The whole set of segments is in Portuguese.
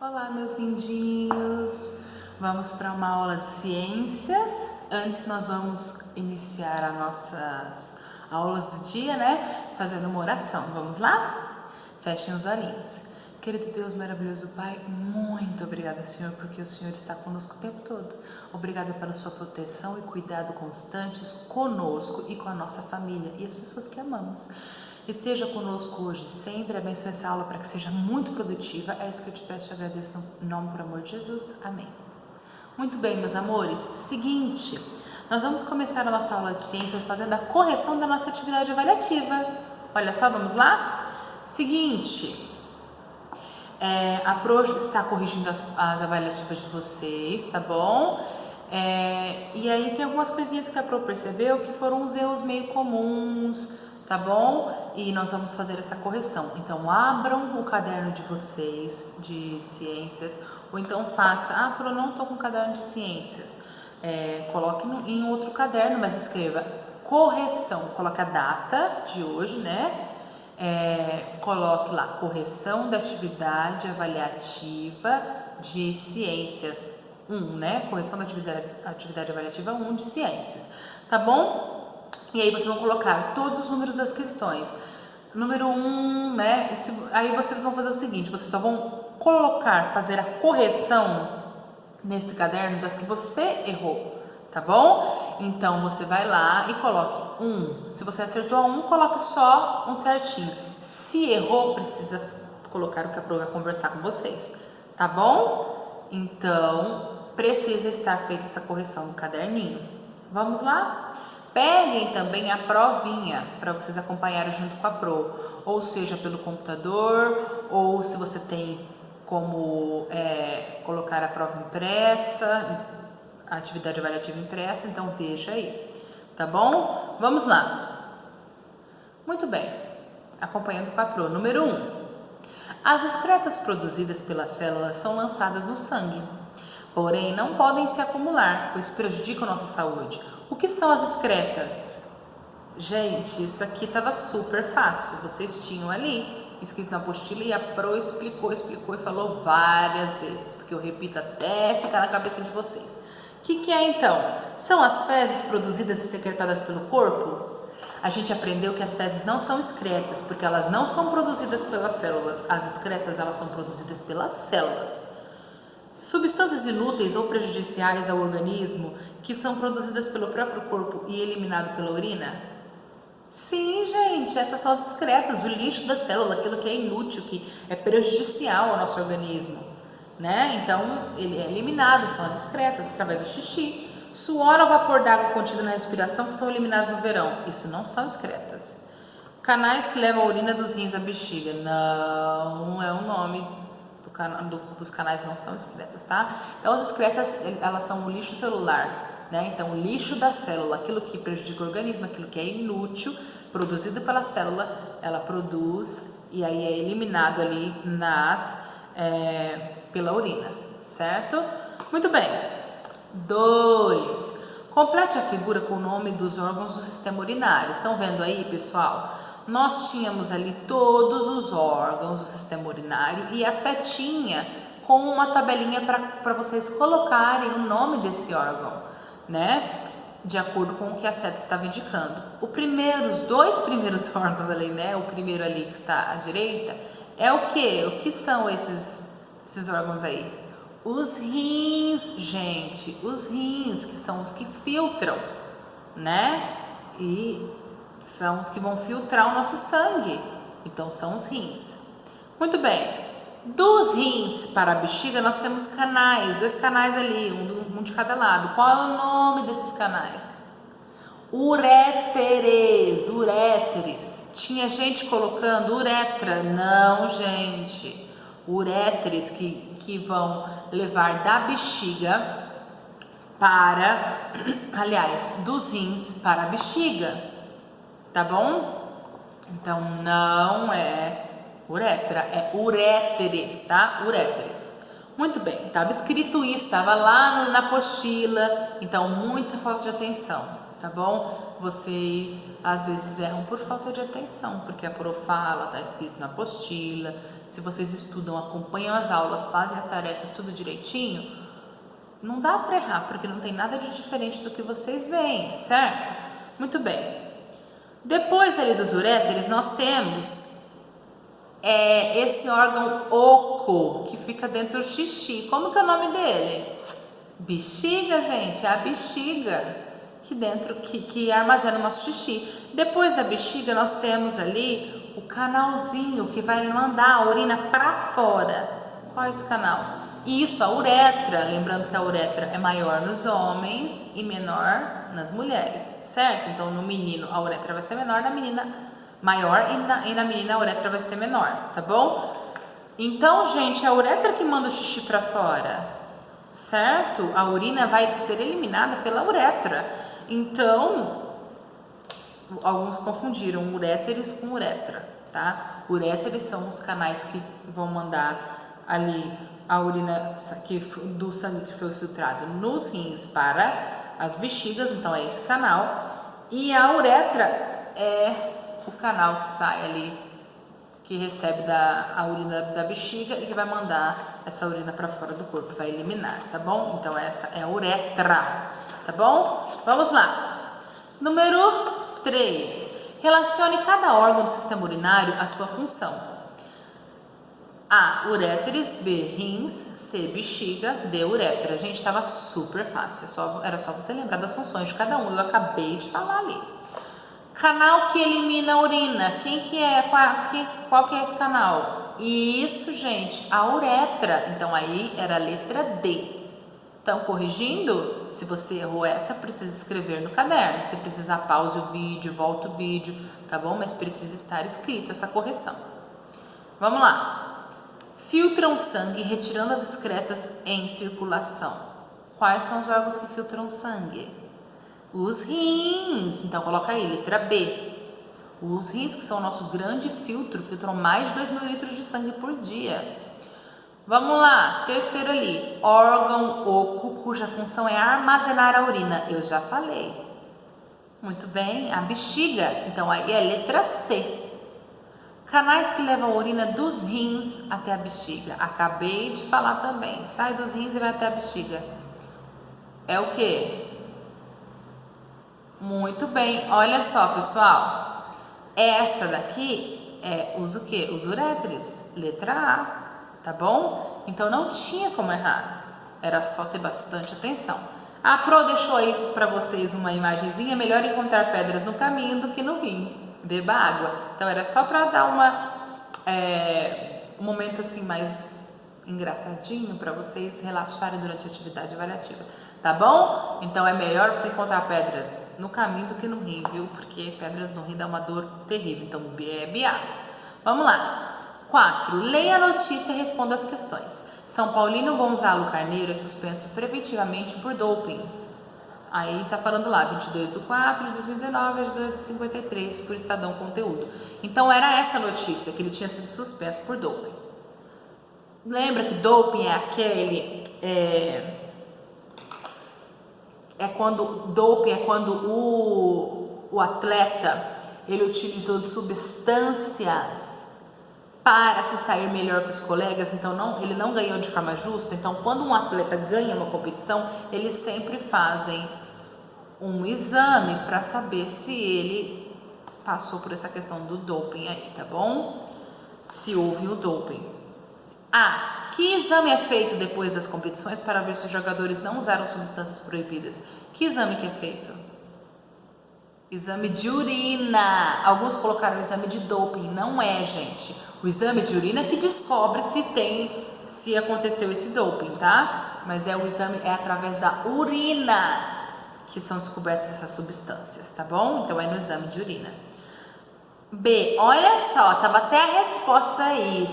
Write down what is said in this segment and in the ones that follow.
Olá, meus lindinhos! Vamos para uma aula de ciências. Antes nós vamos iniciar as nossas aulas do dia, né? Fazendo uma oração. Vamos lá? Fechem os olhinhos. Querido Deus, maravilhoso Pai, muito obrigada, Senhor, porque o Senhor está conosco o tempo todo. Obrigada pela sua proteção e cuidado constantes conosco e com a nossa família e as pessoas que amamos. Esteja conosco hoje, sempre. Abençoe essa aula para que seja muito produtiva. É isso que eu te peço e agradeço no nome, por amor de Jesus. Amém. Muito bem, meus amores. Seguinte, nós vamos começar a nossa aula de ciências fazendo a correção da nossa atividade avaliativa. Olha só, vamos lá? Seguinte, a Pro está corrigindo as avaliativas de vocês, tá bom? E aí tem algumas coisinhas que a Pro percebeu que foram uns erros meio comuns, tá bom? E nós vamos fazer essa correção. Então, abram o caderno de vocês de ciências, ou então faça, Pro, não tô com caderno de ciências. Coloque em outro caderno, mas escreva correção, coloque a data de hoje, né? Coloque lá, correção da atividade avaliativa de ciências 1, né? Correção da atividade avaliativa 1 de ciências, tá bom? E aí vocês vão colocar todos os números das questões. Número 1, né? Aí vocês vão fazer o seguinte, vocês só vão fazer a correção nesse caderno das que você errou, tá bom? Então você vai lá e coloque 1. Se você acertou a 1, coloque só um certinho. Se errou, precisa colocar o que a Pro vai conversar com vocês, tá bom? Então precisa estar feita essa correção no caderninho. Vamos lá? Peguem também a provinha para vocês acompanharem junto com a Pro, ou seja, pelo computador, ou se você tem como colocar a prova impressa, a atividade avaliativa impressa, então veja aí, tá bom? Vamos lá. Muito bem, acompanhando com a Pro. Número 1. As excretas produzidas pelas células são lançadas no sangue, porém não podem se acumular, pois prejudicam a nossa saúde. O que são as excretas? Gente, isso aqui estava super fácil. Vocês tinham ali escrito na apostila e a Pro explicou e falou várias vezes, porque eu repito até ficar na cabeça de vocês. O que é então? São as fezes produzidas e secretadas pelo corpo? A gente aprendeu que as fezes não são excretas, porque elas não são produzidas pelas células. As excretas, elas são produzidas pelas células. Substâncias inúteis ou prejudiciais ao organismo que são produzidas pelo próprio corpo e eliminadas pela urina? Sim, gente, essas são as excretas, o lixo da célula, aquilo que é inútil, que é prejudicial ao nosso organismo, né? Então, ele é eliminado, são as excretas, através do xixi. Suor ou vapor d'água contido na respiração que são eliminados no verão, isso não são excretas. Canais que levam a urina dos rins à bexiga, não é o nome dos canais, não são excretas, tá? Então, as excretas, elas são o lixo celular, né? Então, o lixo da célula, aquilo que prejudica o organismo, aquilo que é inútil, produzido pela célula, ela produz e aí é eliminado ali pela urina, certo? Muito bem. 2. Complete a figura com o nome dos órgãos do sistema urinário. Estão vendo aí, pessoal? Nós tínhamos ali todos os órgãos do sistema urinário e a setinha com uma tabelinha para vocês colocarem o nome desse órgão, né? De acordo com o que a seta estava indicando. Os dois primeiros órgãos ali, né? O primeiro ali que está à direita, é o quê? O que são esses órgãos aí? Os rins, gente. Os rins, que são os que filtram, né? E são os que vão filtrar o nosso sangue. Então, são os rins. Muito bem. Dos rins para a bexiga, nós temos canais, 2 canais ali, um de cada lado. Qual é o nome desses canais? Uréteres. Tinha gente colocando uretra. Não, gente. Uréteres que vão levar da bexiga dos rins para a bexiga, tá bom? Então, não é uretra, é uréteres, tá? Uréteres. Muito bem, estava escrito isso, estava lá na apostila, então muita falta de atenção, tá bom? Vocês às vezes erram por falta de atenção, porque a Pro fala, tá escrito na apostila, se vocês estudam, acompanham as aulas, fazem as tarefas, tudo direitinho, não dá para errar, porque não tem nada de diferente do que vocês veem, certo? Muito bem. Depois ali dos uréteres, nós temos esse órgão oco, que fica dentro do xixi. Como que é o nome dele? Bexiga, gente, é a bexiga que armazena o nosso xixi. Depois da bexiga, nós temos ali o canalzinho que vai mandar a urina para fora. Qual é esse canal? Isso, a uretra. Lembrando que a uretra é maior nos homens e menor nas mulheres, certo? Então, no menino a uretra vai ser menor, na menina maior e na menina a uretra vai ser menor, tá bom? Então, gente, é a uretra que manda o xixi para fora, certo? A urina vai ser eliminada pela uretra. Então, alguns confundiram uréteres com uretra, tá? Uréteres são os canais que vão mandar ali a urina do sangue que foi filtrado nos rins para as bexigas, então é esse canal. E a uretra é o canal que sai ali, que recebe a urina da bexiga e que vai mandar essa urina para fora do corpo, vai eliminar, tá bom? Então essa é a uretra, tá bom? Vamos lá. Número 3. Relacione cada órgão do sistema urinário à sua função. A, uréteres. B, rins. C, bexiga. D, uretra. Gente, estava super fácil, era só você lembrar das funções de cada um, eu acabei de falar ali. Canal que elimina a urina, qual que é esse canal? Isso, gente, a uretra. Então aí era a letra D. Então, corrigindo, se você errou essa, precisa escrever no caderno. Se precisar, pause o vídeo, volta o vídeo, tá bom? Mas precisa estar escrito essa correção. Vamos lá. Filtram sangue retirando as excretas em circulação. Quais são os órgãos que filtram sangue? Os rins. Então, coloca aí, letra B. Os rins, que são o nosso grande filtro, filtram mais de 2.000 litros de sangue por dia. Vamos lá, terceiro ali, órgão oco, cuja função é armazenar a urina. Eu já falei. Muito bem, a bexiga. Então, aí é letra C. Canais que levam a urina dos rins até a bexiga. Acabei de falar também. Sai dos rins e vai até a bexiga. É o quê? Muito bem. Olha só, pessoal. Essa daqui usa o quê? Os uréteres. Letra A. Tá bom? Então não tinha como errar. Era só ter bastante atenção. A Pro deixou aí para vocês uma imagenzinha. Melhor encontrar pedras no caminho do que no rim. Beba água. Então era só para dar um momento assim mais engraçadinho para vocês relaxarem durante a atividade avaliativa, tá bom? Então é melhor você encontrar pedras no caminho do que no rim, viu? Porque pedras no rim dá uma dor terrível. Então bebe água. Vamos lá. 4. Leia a notícia e responda as questões. São Paulino Gonzalo Carneiro é suspenso preventivamente por doping. Aí tá falando lá, 22/4/2019 às 18h53 por Estadão Conteúdo. Então era essa notícia, que ele tinha sido suspenso por doping. Lembra que doping é aquele... Doping é quando o atleta ele utilizou de substâncias para se sair melhor que os colegas, então ele não ganhou de forma justa. Então, quando um atleta ganha uma competição, eles sempre fazem um exame para saber se ele passou por essa questão do doping aí, tá bom? Se houve o doping. Que exame é feito depois das competições para ver se os jogadores não usaram substâncias proibidas? Que exame que é feito? Exame de urina. Alguns colocaram o exame de doping. Não é, gente. O exame de urina que descobre se aconteceu esse doping, tá? Mas o exame é através da urina que são descobertas essas substâncias, tá bom? Então é no exame de urina. B, olha só, tava até a resposta aí.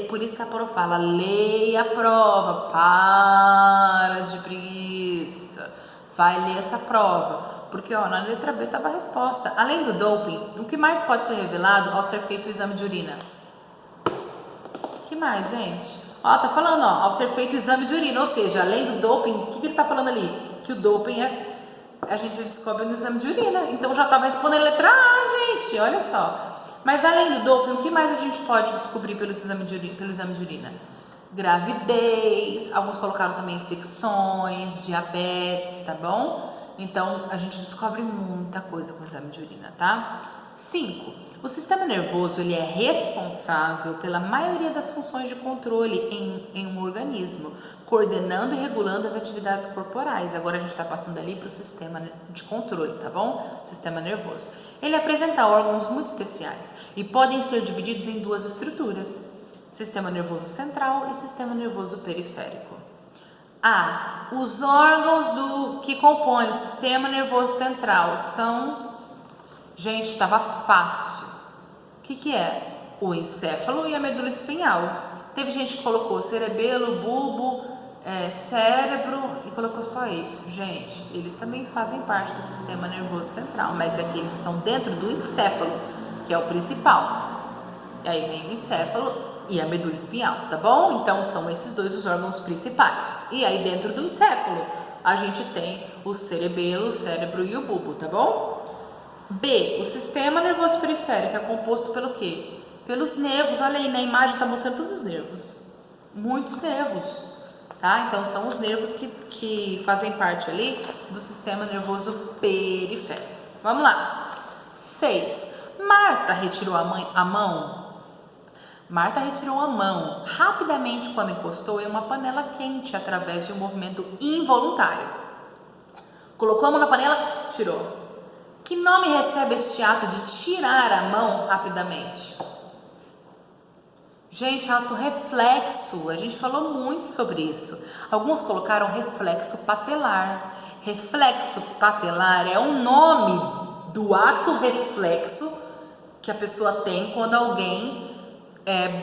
Por isso que a prova fala, leia a prova, para de preguiça, vai ler essa prova. Porque na letra B estava a resposta. Além do doping, o que mais pode ser revelado ao ser feito o exame de urina? O que mais, gente? Tá falando, ao ser feito o exame de urina, ou seja, além do doping, o que ele tá falando ali? Que o doping a gente descobre no exame de urina. Então já estava respondendo a letra A, gente, olha só. Mas além do doping, o que mais a gente pode descobrir pelo exame de urina? Gravidez, alguns colocaram também infecções, diabetes, tá bom? Então, a gente descobre muita coisa com o exame de urina, tá? 5. O sistema nervoso, ele é responsável pela maioria das funções de controle em um organismo, coordenando e regulando as atividades corporais. Agora a gente está passando ali para o sistema de controle, tá bom? Sistema nervoso. Ele apresenta órgãos muito especiais e podem ser divididos em duas estruturas: sistema nervoso central e sistema nervoso periférico. Os órgãos que compõem o sistema nervoso central são... Gente, estava fácil. O que é? O encéfalo e a medula espinhal. Teve gente que colocou cerebelo, bulbo, cérebro e colocou só isso. Gente, eles também fazem parte do sistema nervoso central, mas é que eles estão dentro do encéfalo, que é o principal. E aí vem o encéfalo e a medula espinhal, tá bom? Então são esses dois os órgãos principais. E aí dentro do encéfalo a gente tem o cerebelo, o cérebro e o bulbo, tá bom? B, o sistema nervoso periférico é composto pelo quê? Pelos nervos. Olha aí, na imagem tá mostrando todos os nervos. Muitos nervos, tá? Então são os nervos que fazem parte ali do sistema nervoso periférico. Vamos lá. 6. Marta retirou a mão. Marta retirou a mão rapidamente quando encostou em uma panela quente através de um movimento involuntário. Colocou a mão na panela, tirou. Que nome recebe este ato de tirar a mão rapidamente? Gente, ato reflexo. A gente falou muito sobre isso. Alguns colocaram reflexo patelar. Reflexo patelar é o nome do ato reflexo que a pessoa tem quando alguém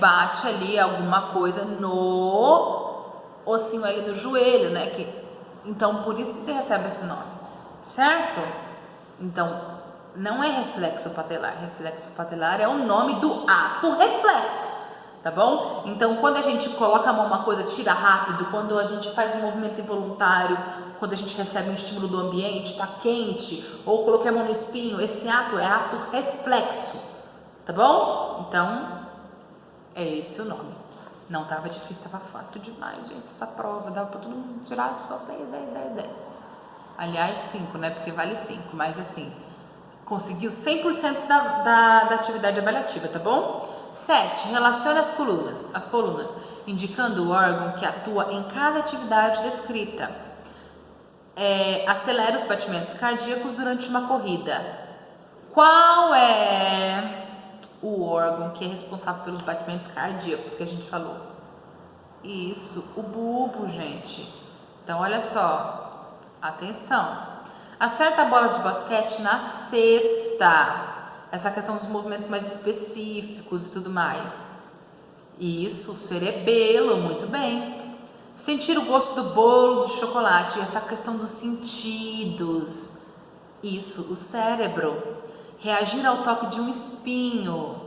bate ali alguma coisa no ossinho ali no joelho, né? Então, por isso que você recebe esse nome, certo? Então, não é reflexo patelar. Reflexo patelar é o nome do ato reflexo, tá bom? Então, quando a gente coloca a mão numa coisa, tira rápido, quando a gente faz um movimento involuntário, quando a gente recebe um estímulo do ambiente, tá quente, ou coloquei a mão no espinho, esse ato é ato reflexo, tá bom? Então, é esse o nome. Não estava difícil, estava fácil demais, gente, essa prova. Dava para todo mundo tirar só 10. Aliás, 5, né? Porque vale 5, mas assim, conseguiu 100% da atividade avaliativa, tá bom? 7. Relacione as colunas, indicando o órgão que atua em cada atividade descrita. Acelera os batimentos cardíacos durante uma corrida. Qual é o órgão que é responsável pelos batimentos cardíacos que a gente falou? Isso, o bulbo, gente. Então, olha só. Atenção. Acerta a bola de basquete na cesta. Essa questão dos movimentos mais específicos e tudo mais. Isso, cerebelo, muito bem. Sentir o gosto do bolo de chocolate. Essa questão dos sentidos. Isso, o cérebro. Reagir ao toque de um espinho.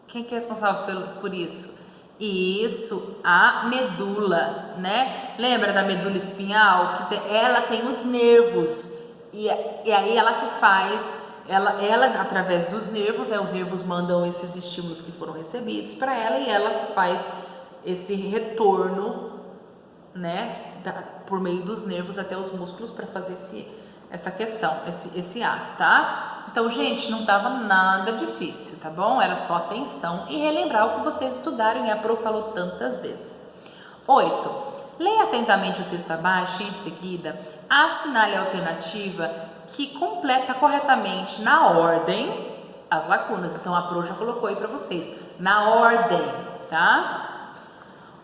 Quem que é responsável por isso? Isso, a medula, né? Lembra da medula espinhal? Ela tem os nervos e aí ela que faz, ela através dos nervos, né? Os nervos mandam esses estímulos que foram recebidos para ela e ela que faz esse retorno, né? Por meio dos nervos até os músculos para fazer essa questão, esse ato, tá? Então, gente, não estava nada difícil, tá bom? Era só atenção e relembrar o que vocês estudaram e a Pro falou tantas vezes. 8. Leia atentamente o texto abaixo e, em seguida, assinale a alternativa que completa corretamente na ordem as lacunas. Então, a Pro já colocou aí para vocês, na ordem, tá?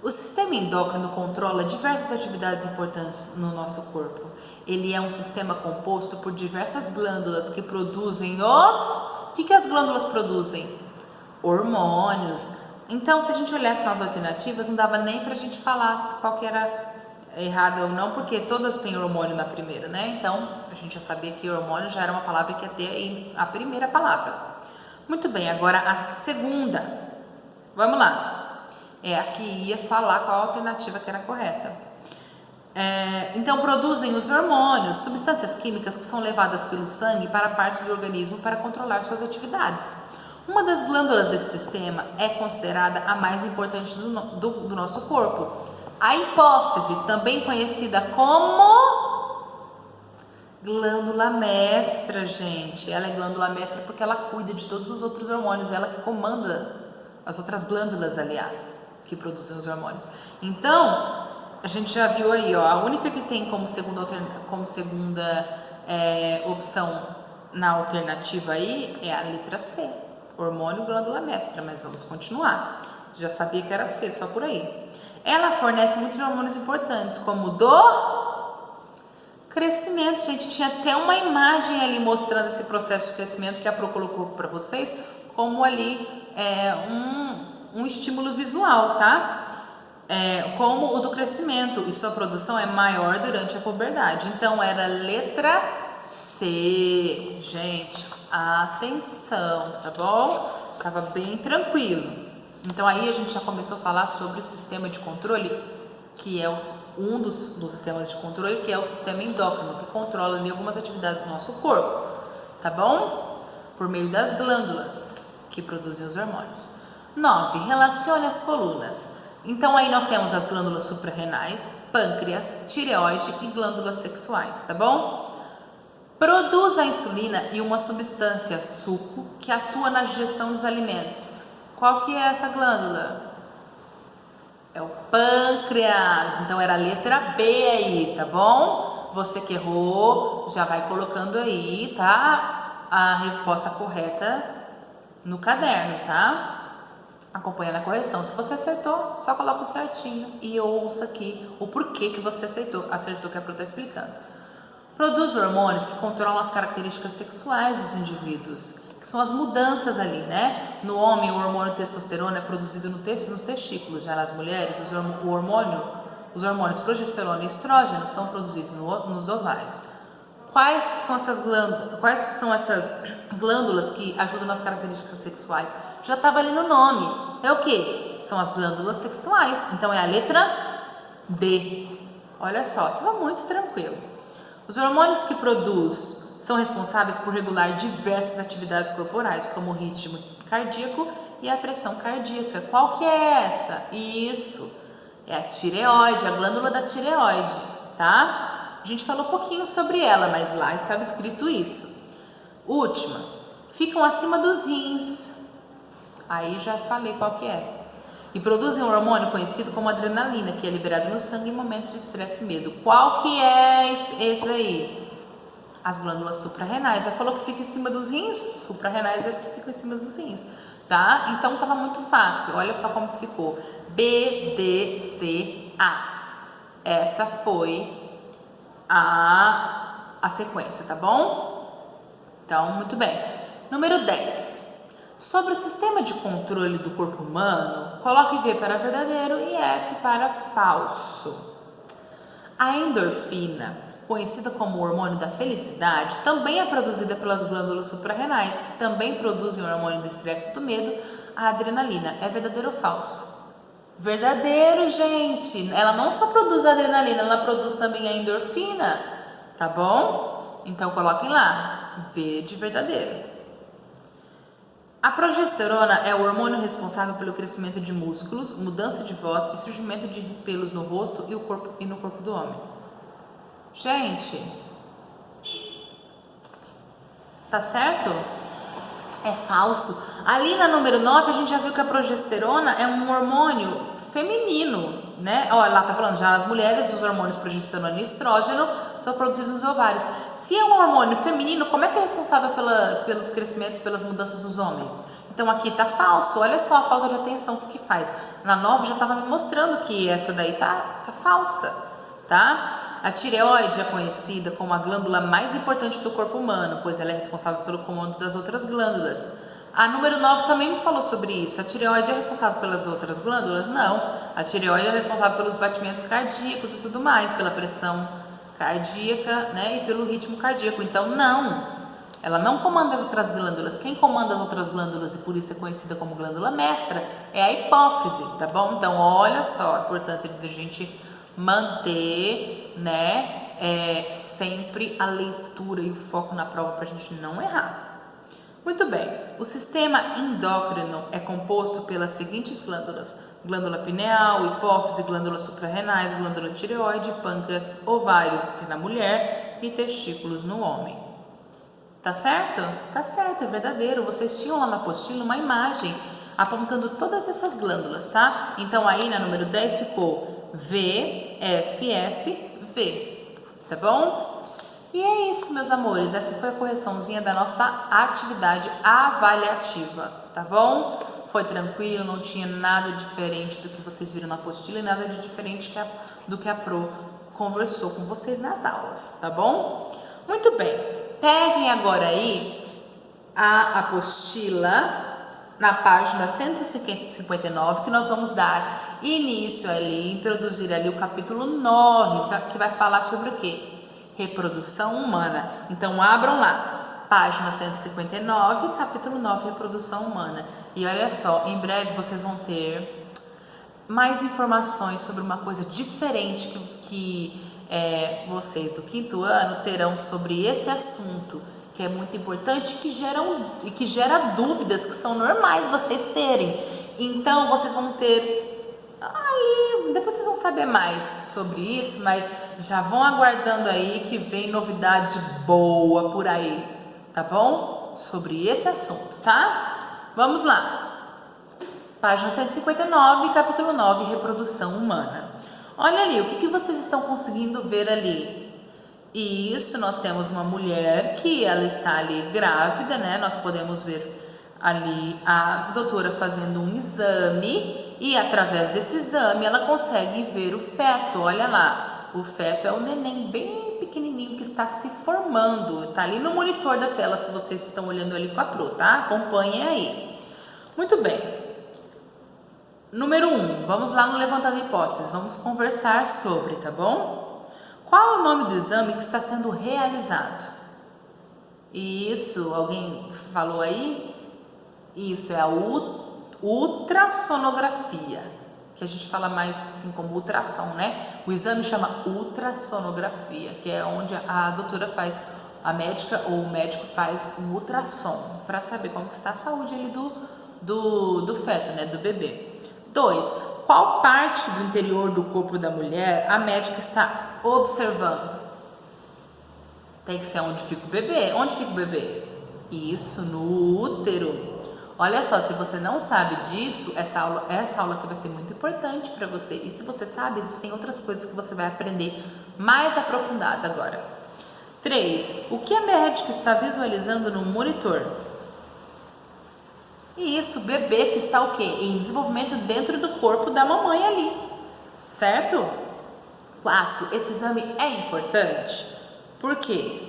O sistema endócrino controla diversas atividades importantes no nosso corpo. Ele é um sistema composto por diversas glândulas que produzem O que as glândulas produzem? Hormônios. Então, se a gente olhasse nas alternativas, não dava nem pra gente falar qual que era errada ou não, porque todas têm hormônio na primeira, né? Então, a gente já sabia que hormônio já era uma palavra que ia ter aí a primeira palavra. Muito bem, agora a segunda. Vamos lá. Aqui ia falar qual a alternativa que era correta. Então, produzem os hormônios, substâncias químicas que são levadas pelo sangue para partes do organismo para controlar suas atividades. Uma das glândulas desse sistema é considerada a mais importante do nosso corpo. A hipófise, também conhecida como glândula mestra, gente. Ela é glândula mestra porque ela cuida de todos os outros hormônios, ela que comanda as outras glândulas, aliás, que produzem os hormônios. Então, a gente já viu aí, ó, a única que tem como segunda opção na alternativa aí é a letra C, hormônio glândula mestra, mas vamos continuar. Já sabia que era C, só por aí. Ela fornece muitos hormônios importantes, como o do crescimento. Gente, tinha até uma imagem ali mostrando esse processo de crescimento que a Pro colocou para vocês, como ali um estímulo visual, tá? Como o do crescimento, e sua produção é maior durante a puberdade. Então, era letra C. Gente, atenção, tá bom? Tava bem tranquilo. Então, aí a gente já começou a falar sobre o sistema de controle, que é um dos sistemas de controle, que é o sistema endócrino, que controla ali algumas atividades do nosso corpo, tá bom? Por meio das glândulas que produzem os hormônios. 9. Relacione as colunas. Então, aí nós temos as glândulas suprarrenais, pâncreas, tireoide e glândulas sexuais, tá bom? Produz a insulina e uma substância, suco, que atua na digestão dos alimentos. Qual que é essa glândula? É o pâncreas. Então, era a letra B aí, tá bom? Você que errou, já vai colocando aí, tá? A resposta correta no caderno, tá? Acompanhando a correção. Se você acertou, só coloca o certinho e ouça aqui o porquê que você acertou que a Pro está explicando. Produz hormônios que controlam as características sexuais dos indivíduos, que são as mudanças ali, né? No homem, o hormônio testosterona é produzido nos testículos, já nas mulheres, os hormônios progesterona e estrógeno são produzidos nos ovários. Quais são essas glândulas que ajudam nas características sexuais? Já estava ali no nome. É o que? São as glândulas sexuais. Então, é a letra D. Olha só, estava muito tranquilo. Os hormônios que produz são responsáveis por regular diversas atividades corporais, como o ritmo cardíaco e a pressão cardíaca. Qual que é essa? Isso, é a tireoide, a glândula da tireoide, tá? A gente falou um pouquinho sobre ela, mas lá estava escrito isso. Última, ficam acima dos rins. Aí já falei qual que é. E produzem um hormônio conhecido como adrenalina, que é liberado no sangue em momentos de estresse e medo. Qual que é esse daí? As glândulas suprarrenais. Já falou que fica em cima dos rins? Suprarrenais é as que ficam em cima dos rins, tá? Então estava muito fácil. Olha só como que ficou. B, D, C, A. Essa foi a sequência, tá bom? Então, muito bem. Número 10. Sobre o sistema de controle do corpo humano, coloque V para verdadeiro e F para falso. A endorfina, conhecida como o hormônio da felicidade, também é produzida pelas glândulas suprarrenais, que também produzem o hormônio do estresse e do medo, a adrenalina. É verdadeiro ou falso? Verdadeiro, gente! Ela não só produz a adrenalina, ela produz também a endorfina, tá bom? Então, coloquem lá, V de verdadeiro. A progesterona é o hormônio responsável pelo crescimento de músculos, mudança de voz e surgimento de pelos no rosto e no corpo do homem. Gente, tá certo? É falso. Ali na número 9 a gente já viu que a progesterona é um hormônio feminino, né? Olha, lá tá falando já nas mulheres, os hormônios progesterona e estrógeno são produzidos nos ovários. Se é um hormônio feminino, como é que é responsável pelos crescimentos, pelas mudanças nos homens? Então aqui tá falso, olha só a falta de atenção, o que faz? Na 9 já tava me mostrando que essa daí tá falsa, tá? A tireoide é conhecida como a glândula mais importante do corpo humano, pois ela é responsável pelo comando das outras glândulas. A número 9 também me falou sobre isso. A tireoide é responsável pelas outras glândulas? Não. A tireoide é responsável pelos batimentos cardíacos e tudo mais, pela pressão cardíaca, né, e pelo ritmo cardíaco. Então, não. Ela não comanda as outras glândulas. Quem comanda as outras glândulas e por isso é conhecida como glândula mestra é a hipófise, tá bom? Então, olha só a importância de a gente manter, né, sempre a leitura e o foco na prova para a gente não errar. Muito bem, o sistema endócrino é composto pelas seguintes glândulas: glândula pineal, hipófise, glândulas suprarrenais, glândula tireoide, pâncreas, ovários, que é na mulher, e testículos no homem. Tá certo? Tá certo, é verdadeiro. Vocês tinham lá na apostila uma imagem apontando todas essas glândulas, tá? Então aí na número 10 ficou V, F, F, V, tá bom? E é isso, meus amores, essa foi a correçãozinha da nossa atividade avaliativa, tá bom? Foi tranquilo, não tinha nada diferente do que vocês viram na apostila e nada de diferente do que a Pro conversou com vocês nas aulas, tá bom? Muito bem, peguem agora aí a apostila na página 159, que nós vamos dar início ali, introduzir ali o capítulo 9, que vai falar sobre o quê? Reprodução humana. Então, abram lá, página 159, capítulo 9, reprodução humana. E olha só, em breve vocês vão ter mais informações sobre uma coisa diferente que vocês do 5º ano terão sobre esse assunto, que é muito importante e que gera dúvidas que são normais vocês terem. Então, vocês vão ter ali, depois vocês vão saber mais sobre isso, mas já vão aguardando aí que vem novidade boa por aí, tá bom? Sobre esse assunto, tá? Vamos lá. Página 159, capítulo 9, reprodução humana. Olha ali, o que vocês estão conseguindo ver ali? Isso, nós temos uma mulher que ela está ali grávida, né? Nós podemos ver ali a doutora fazendo um exame e através desse exame ela consegue ver o feto. Olha lá, o feto é um neném bem pequenininho que está se formando. Tá ali no monitor da tela se vocês estão olhando ali com a Pro, tá? Acompanhem aí. Muito bem. Número 1, vamos lá no levantando hipóteses. Vamos conversar sobre, tá bom? Qual é o nome do exame que está sendo realizado? Isso, alguém falou aí? Isso é a ultrassonografia, que a gente fala mais assim como ultrassom, né? O exame chama ultrassonografia, que é onde a doutora faz, a médica ou o médico faz um ultrassom para saber como que está a saúde ali do feto, né? Do bebê. 2. Qual parte do interior do corpo da mulher a médica está observando? Tem que ser onde fica o bebê. Onde fica o bebê? Isso, no útero. Olha só, se você não sabe disso, essa aula aqui vai ser muito importante para você. E se você sabe, existem outras coisas que você vai aprender mais aprofundada agora. 3. O que a médica está visualizando no monitor? Isso, bebê que está o quê? Em desenvolvimento dentro do corpo da mamãe ali, certo? 4. Esse exame é importante. Por quê?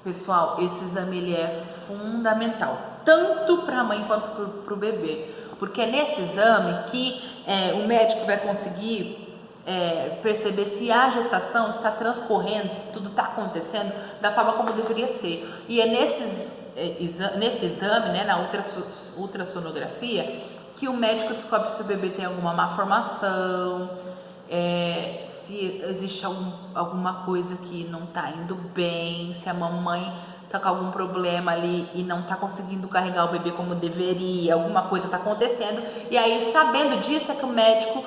Pessoal, esse exame ele é fundamental, tanto para a mãe quanto para o bebê, porque é nesse exame que o médico vai conseguir perceber se a gestação está transcorrendo, se tudo está acontecendo da forma como deveria ser. E é nesse exame, né, na ultrassonografia, que o médico descobre se o bebê tem alguma malformação, se existe alguma coisa que não está indo bem, se a mamãe está com algum problema ali e não está conseguindo carregar o bebê como deveria, alguma coisa está acontecendo, e aí sabendo disso é que o médico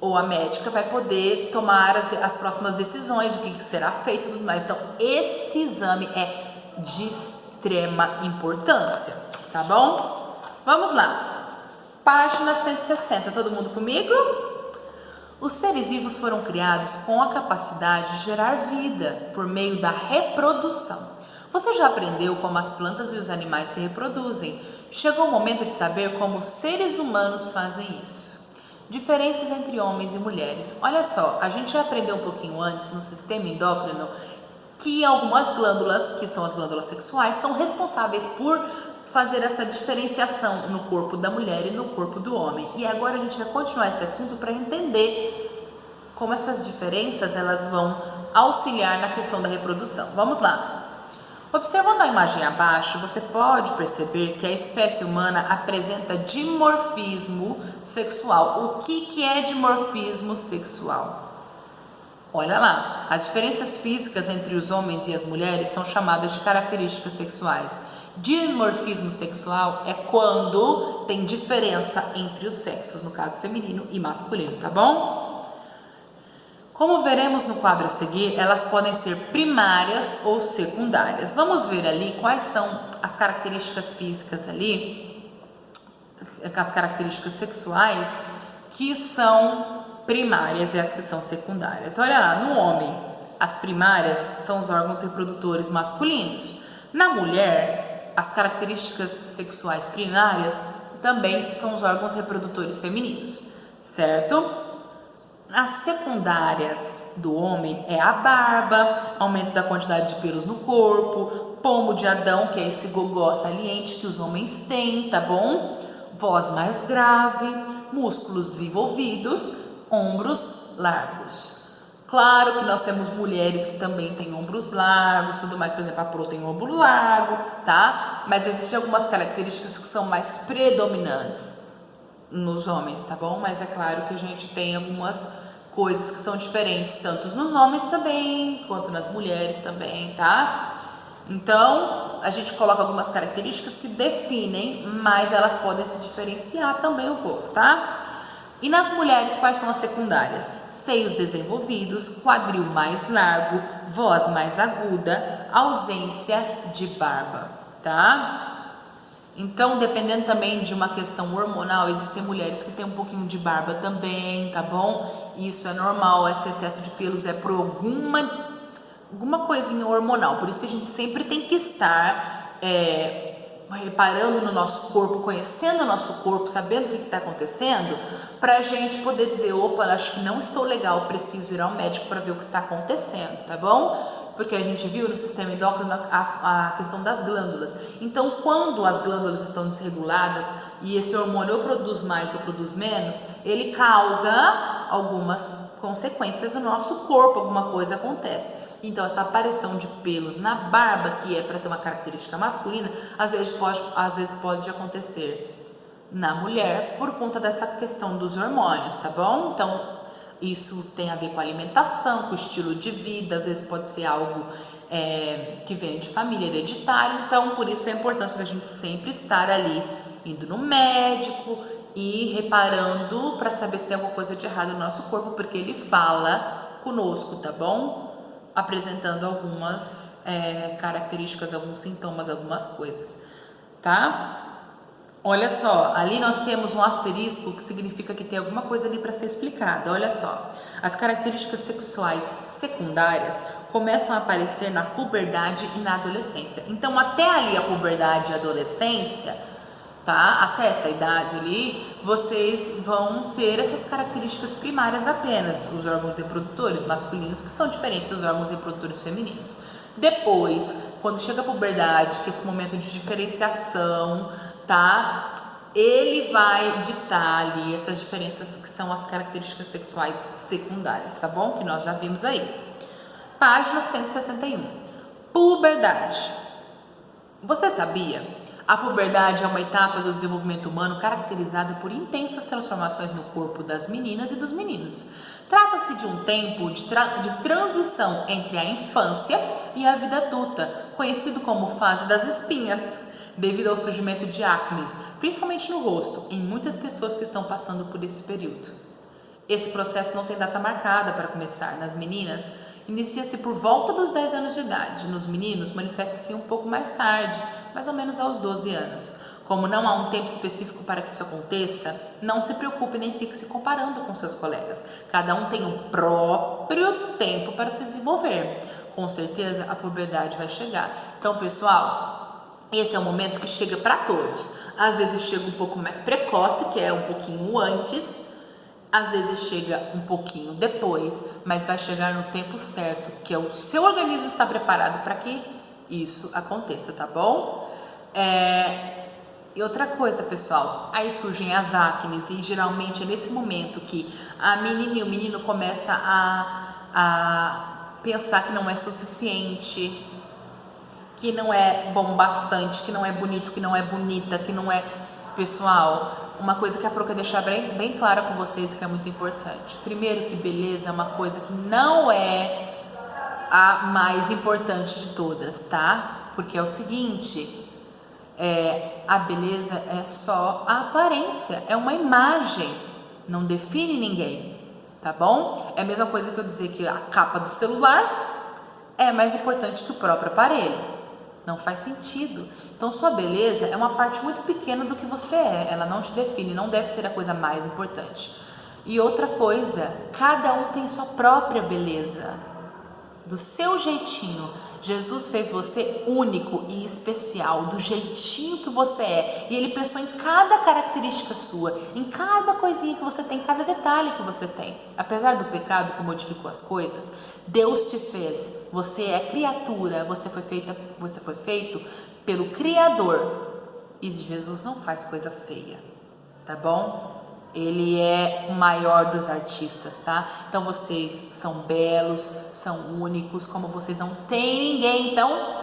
ou a médica vai poder tomar as próximas decisões, o que será feito e tudo mais. Então esse exame é de extrema importância, tá bom? Vamos lá, página 160, todo mundo comigo? Os seres vivos foram criados com a capacidade de gerar vida por meio da reprodução. Você já aprendeu como as plantas e os animais se reproduzem. Chegou o momento de saber como os seres humanos fazem isso. Diferenças entre homens e mulheres. Olha só, a gente já aprendeu um pouquinho antes no sistema endócrino que algumas glândulas, que são as glândulas sexuais, são responsáveis por fazer essa diferenciação no corpo da mulher e no corpo do homem. E agora a gente vai continuar esse assunto para entender como essas diferenças elas vão auxiliar na questão da reprodução. Vamos lá. Observando a imagem abaixo, você pode perceber que a espécie humana apresenta dimorfismo sexual. O que é dimorfismo sexual? Olha lá, as diferenças físicas entre os homens e as mulheres são chamadas de características sexuais. Dimorfismo sexual é quando tem diferença entre os sexos, no caso feminino e masculino, tá bom? Como veremos no quadro a seguir, elas podem ser primárias ou secundárias. Vamos ver ali quais são as características físicas ali, as características sexuais que são primárias e as que são secundárias. Olha lá, no homem, as primárias são os órgãos reprodutores masculinos. Na mulher, as características sexuais primárias também são os órgãos reprodutores femininos, certo? As secundárias do homem é a barba, aumento da quantidade de pelos no corpo, pomo de Adão, que é esse gogó saliente que os homens têm, tá bom? Voz mais grave, músculos desenvolvidos, ombros largos. Claro que nós temos mulheres que também têm ombros largos, tudo mais, por exemplo, a Pro tem ombro largo, tá? Mas existem algumas características que são mais predominantes nos homens, tá bom? Mas é claro que a gente tem algumas coisas que são diferentes, tanto nos homens também, quanto nas mulheres também, tá? Então, a gente coloca algumas características que definem, mas elas podem se diferenciar também um pouco, tá? E nas mulheres, quais são as secundárias? Seios desenvolvidos, quadril mais largo, voz mais aguda, ausência de barba, tá? Então, dependendo também de uma questão hormonal, existem mulheres que têm um pouquinho de barba também, tá bom? Isso é normal, esse excesso de pelos é por alguma coisinha hormonal. Por isso que a gente sempre tem que estar reparando no nosso corpo, conhecendo o nosso corpo, sabendo o que está acontecendo, para a gente poder dizer, opa, acho que não estou legal, preciso ir ao médico para ver o que está acontecendo, tá bom? Porque a gente viu no sistema endócrino a questão das glândulas. Então, quando as glândulas estão desreguladas e esse hormônio ou produz mais ou produz menos, ele causa algumas consequências no nosso corpo, alguma coisa acontece. Então, essa aparição de pelos na barba, que é para ser uma característica masculina, às vezes pode acontecer na mulher por conta dessa questão dos hormônios, tá bom? Então, isso tem a ver com a alimentação, com o estilo de vida, às vezes pode ser algo que vem de família, hereditário. Então, por isso a importância da gente sempre estar ali, indo no médico e reparando para saber se tem alguma coisa de errado no nosso corpo, porque ele fala conosco, tá bom? Apresentando algumas características, alguns sintomas, algumas coisas, tá? Olha só, ali nós temos um asterisco que significa que tem alguma coisa ali para ser explicada. Olha só, as características sexuais secundárias começam a aparecer na puberdade e na adolescência. Então, até ali a puberdade e a adolescência, tá? Até essa idade ali, vocês vão ter essas características primárias apenas, os órgãos reprodutores masculinos, que são diferentes dos órgãos reprodutores femininos. Depois, quando chega a puberdade, que é esse momento de diferenciação, tá? Ele vai ditar ali essas diferenças que são as características sexuais secundárias, tá bom? Que nós já vimos aí. Página 161. Puberdade. Você sabia? A puberdade é uma etapa do desenvolvimento humano caracterizada por intensas transformações no corpo das meninas e dos meninos. Trata-se de um tempo de transição entre a infância e a vida adulta, conhecido como fase das espinhas, devido ao surgimento de acne, principalmente no rosto, em muitas pessoas que estão passando por esse período. Esse processo não tem data marcada para começar. Nas meninas, inicia-se por volta dos 10 anos de idade. Nos meninos, manifesta-se um pouco mais tarde, mais ou menos aos 12 anos. Como não há um tempo específico para que isso aconteça, não se preocupe nem fique se comparando com seus colegas. Cada um tem o próprio tempo para se desenvolver. Com certeza, a puberdade vai chegar. Então, pessoal, esse é o momento que chega para todos. Às vezes chega um pouco mais precoce, que é um pouquinho antes. Às vezes chega um pouquinho depois, mas vai chegar no tempo certo, que é o seu organismo está preparado para que isso aconteça, tá bom? E outra coisa, pessoal, aí surgem as acnes e geralmente é nesse momento que a menina e o menino começa a pensar que não é suficiente, que não é bom bastante, que não é bonito, que não é bonita, que não é... Pessoal, uma coisa que a Pro quer deixar bem clara com vocês, que é muito importante. Primeiro, que beleza é uma coisa que não é a mais importante de todas, tá? Porque é o seguinte, a beleza é só a aparência, é uma imagem, não define ninguém, tá bom? É a mesma coisa que eu dizer que a capa do celular é mais importante que o próprio aparelho, não faz sentido. Então sua beleza é uma parte muito pequena do que você é, ela não te define, não deve ser a coisa mais importante. E outra coisa, cada um tem sua própria beleza, do seu jeitinho. Jesus fez você único e especial, do jeitinho que você é, e Ele pensou em cada característica sua, em cada coisinha que você tem, cada detalhe que você tem. Apesar do pecado que modificou as coisas, Deus te fez, você é criatura, você foi feito pelo Criador, e Jesus não faz coisa feia, tá bom? Ele é o maior dos artistas, tá? Então vocês são belos, são únicos, como vocês não têm ninguém, então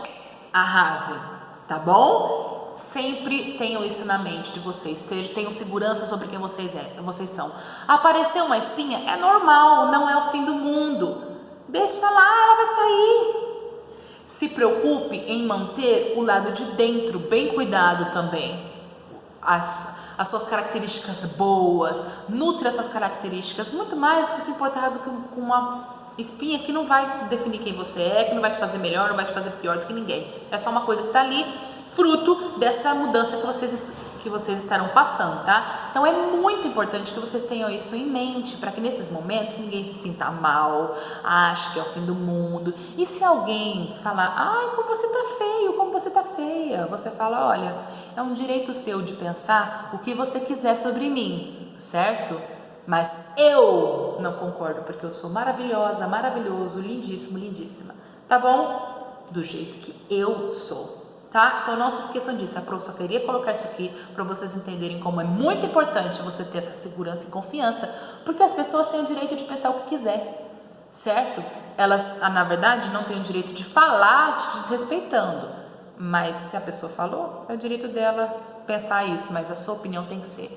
arrasem, tá bom? Sempre tenham isso na mente de vocês, tenham segurança sobre quem vocês são. Apareceu uma espinha, é normal, não é o fim do mundo. Deixa lá, ela vai sair. Se preocupe em manter o lado de dentro bem cuidado também. As suas características boas, nutre essas características, muito mais do que se importar com uma espinha que não vai definir quem você é, que não vai te fazer melhor, não vai te fazer pior do que ninguém. É só uma coisa que está ali, fruto dessa mudança que vocês estarão passando, tá? Então é muito importante que vocês tenham isso em mente, para que nesses momentos ninguém se sinta mal, ache que é o fim do mundo. E se alguém falar, ai, como você tá feio, como você tá feia, você fala, olha, é um direito seu de pensar o que você quiser sobre mim, certo? Mas eu não concordo, porque eu sou maravilhosa, maravilhoso, lindíssimo, lindíssima, tá bom? Do jeito que eu sou. Tá? Então não se esqueçam disso, a Pro só queria colocar isso aqui para vocês entenderem como é muito importante você ter essa segurança e confiança, porque as pessoas têm o direito de pensar o que quiser, certo? Elas, na verdade, não têm o direito de falar te desrespeitando, mas se a pessoa falou, é o direito dela pensar isso, mas a sua opinião tem que ser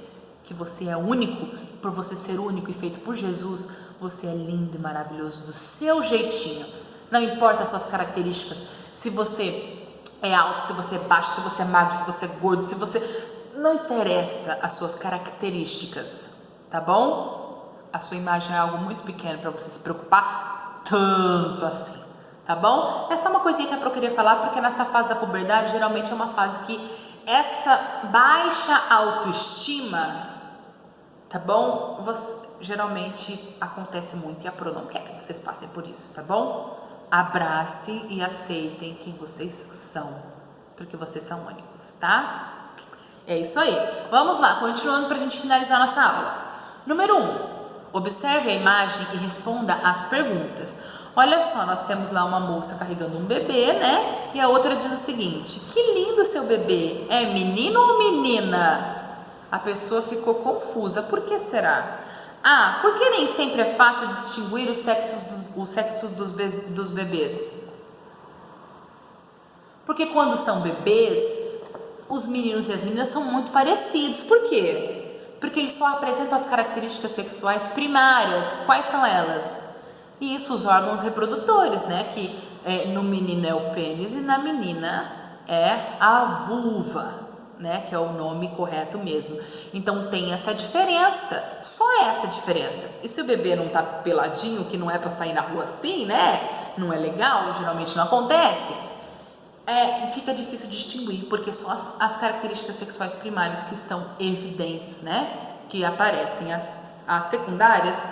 que você é único, por você ser único e feito por Jesus, você é lindo e maravilhoso do seu jeitinho, não importa as suas características, se você é alto, se você é baixo, se você é magro, se você é gordo, se você... Não interessa as suas características, tá bom? A sua imagem é algo muito pequeno para você se preocupar tanto assim, tá bom? É só uma coisinha que eu queria falar, porque nessa fase da puberdade, geralmente é uma fase que essa baixa autoestima, tá bom? Geralmente acontece muito e a Pro não quer que vocês passem por isso, tá bom? Abrace e aceitem quem vocês são, porque vocês são únicos, tá? É isso aí. Vamos lá, continuando para a gente finalizar nossa aula. Número 1. Observe a imagem e responda às perguntas. Olha só, nós temos lá uma moça carregando um bebê, né? E a outra diz o seguinte, que lindo seu bebê, é menino ou menina? A pessoa ficou confusa, por que será? Ah, por que nem sempre é fácil distinguir o sexo dos bebês? Porque quando são bebês, os meninos e as meninas são muito parecidos. Por quê? Porque eles só apresentam as características sexuais primárias. Quais são elas? Isso, os órgãos reprodutores, né? Que no menino é o pênis e na menina é a vulva, né, que é o nome correto mesmo. Então tem essa diferença, só essa diferença. E se o bebê não tá peladinho, que não é para sair na rua assim, né, não é legal, geralmente não acontece, fica difícil distinguir, porque só as características sexuais primárias que estão evidentes, né, que aparecem. As secundárias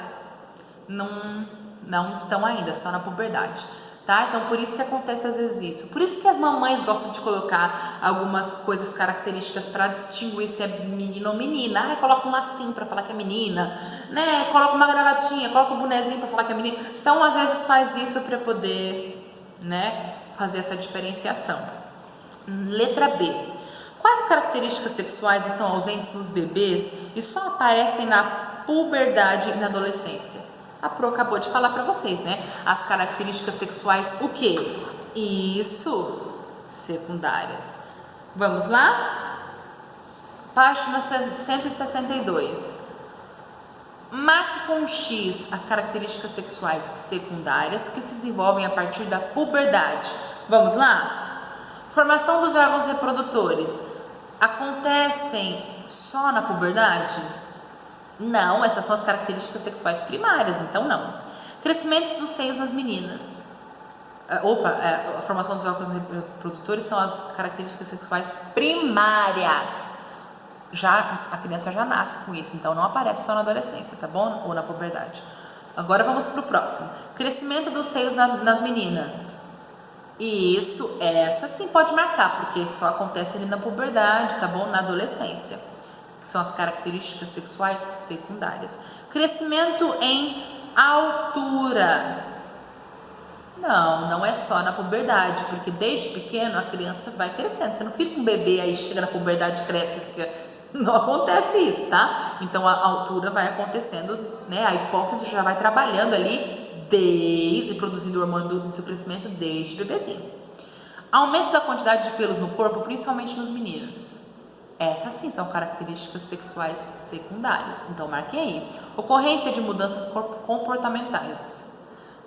não estão ainda, só na puberdade. Tá? Então por isso que acontece às vezes isso. Por isso que as mamães gostam de colocar algumas coisas características para distinguir se é menino ou menina. Coloca um lacinho para falar que é menina, né? Coloca uma gravatinha, coloca um bonezinho para falar que é menina. Então às vezes faz isso para poder, né, fazer essa diferenciação. Letra B. Quais características sexuais estão ausentes nos bebês e só aparecem na puberdade e na adolescência? A Pro acabou de falar para vocês, né? As características sexuais, o quê? Isso, secundárias. Vamos lá? Página 162. Marque com um X as características sexuais secundárias que se desenvolvem a partir da puberdade. Vamos lá? Formação dos órgãos reprodutores acontecem só na puberdade? Não, essas são as características sexuais primárias, então não. Crescimento dos seios nas meninas. A formação dos órgãos reprodutores são as características sexuais primárias. A criança já nasce com isso, então não aparece só na adolescência, tá bom? Ou na puberdade. Agora vamos para o próximo. Crescimento dos seios nas meninas. Isso, essa sim pode marcar, porque só acontece ali na puberdade, tá bom? Na adolescência, que são as características sexuais secundárias. Crescimento em altura. Não é só na puberdade, porque desde pequeno a criança vai crescendo. Você não fica um bebê, aí chega na puberdade, cresce, fica... Não acontece isso, tá? Então a altura vai acontecendo, né? A hipófise já vai trabalhando ali e produzindo o hormônio do crescimento desde bebezinho. Aumento da quantidade de pelos no corpo, principalmente nos meninos. Essas sim são características sexuais secundárias. Então marquem aí. Ocorrência de mudanças comportamentais.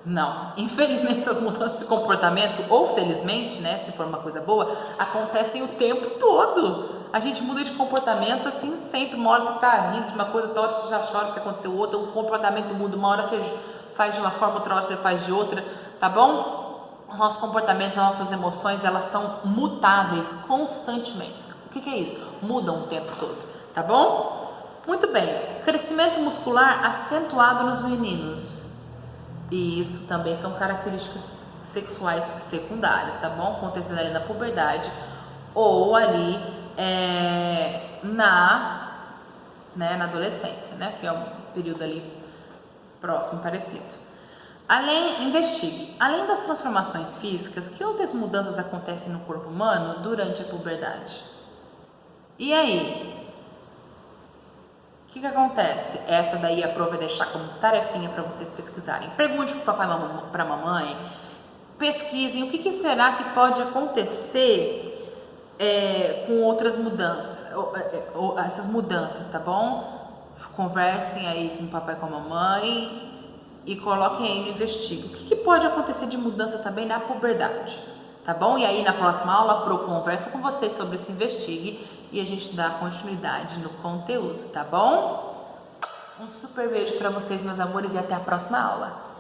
Não, infelizmente essas mudanças de comportamento, ou felizmente, né, se for uma coisa boa, acontecem o tempo todo. A gente muda de comportamento assim sempre, uma hora você tá rindo de uma coisa, outra hora você já chora porque aconteceu outra, o comportamento muda, uma hora você faz de uma forma, outra hora você faz de outra, tá bom? Os nossos comportamentos, as nossas emoções, elas são mutáveis constantemente. O que é isso? Mudam o tempo todo, tá bom? Muito bem, crescimento muscular acentuado nos meninos. E isso também são características sexuais secundárias, tá bom? Acontecendo ali na puberdade ou ali na adolescência, né? Que é um período ali próximo, parecido. Investigue. Além das transformações físicas, que outras mudanças acontecem no corpo humano durante a puberdade? E aí? O que acontece? Essa daí a prova vai deixar como tarefinha para vocês pesquisarem. Pergunte para o papai e para a mamãe. Pesquisem o que será que pode acontecer com outras mudanças, essas mudanças, tá bom? Conversem aí com o papai e com a mamãe e coloquem aí no Investigue. O que pode acontecer de mudança também na puberdade, tá bom? E aí na próxima aula a Pro conversa com vocês sobre esse Investigue e a gente dá continuidade no conteúdo, tá bom? Um super beijo para vocês, meus amores, e até a próxima aula.